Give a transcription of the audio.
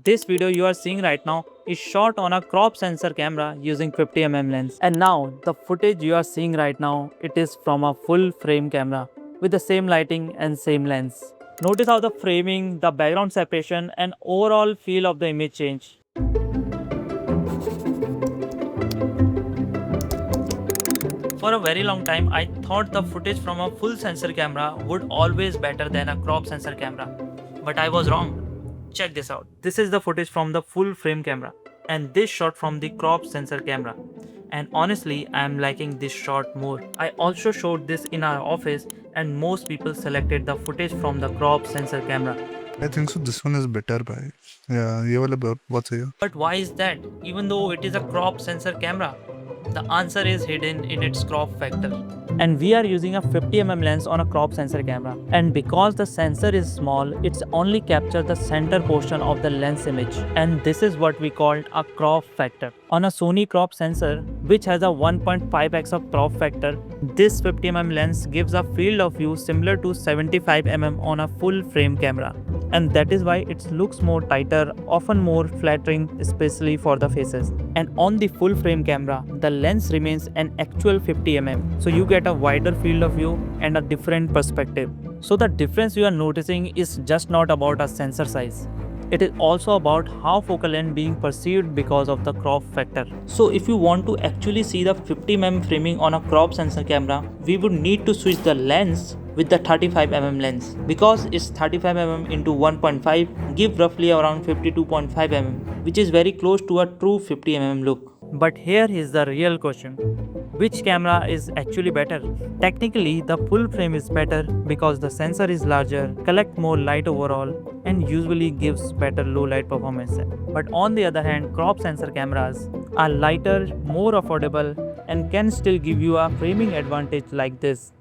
This video you are seeing right now is shot on a crop sensor camera using 50mm lens. And now the footage you are seeing right now, it is from a full frame camera with the same lighting and same lens. Notice how the framing, the background separation and overall feel of the image change. For a very long time, I thought the footage from a full sensor camera would always better than a crop sensor camera. But I was wrong. Check this out. This is the footage from the full frame camera and this shot from the crop sensor camera. And honestly, I am liking this shot more. I also showed this in our office and most people selected the footage from the crop sensor camera. I think so. This one is better, bhai. Yeah, ये वाला बहुत सही है. But why is that? Even though it is a crop sensor camera, the answer is hidden in its crop factor. And we are using a 50mm lens on a crop sensor camera. And because the sensor is small, it's only captures the center portion of the lens image. And this is what we called a crop factor. On a Sony crop sensor, which has a 1.5x of crop factor, this 50mm lens gives a field of view similar to 75mm on a full frame camera. And that is why it looks more tighter, often more flattering, especially for the faces. And on the full frame camera, the lens remains an actual 50mm, so you get a wider field of view and a different perspective. So the difference you are noticing is just not about a sensor size. It is also about how focal length being perceived because of the crop factor. So if you want to actually see the 50mm framing on a crop sensor camera, we would need to switch the lens with the 35mm lens, because its 35mm into 1.5 give roughly around 52.5mm, which is very close to a true 50mm look. But here is the real question. Which camera is actually better? Technically, the full frame is better because the sensor is larger, collect more light overall, and usually gives better low light performance. But on the other hand, crop sensor cameras are lighter, more affordable, and can still give you a framing advantage like this.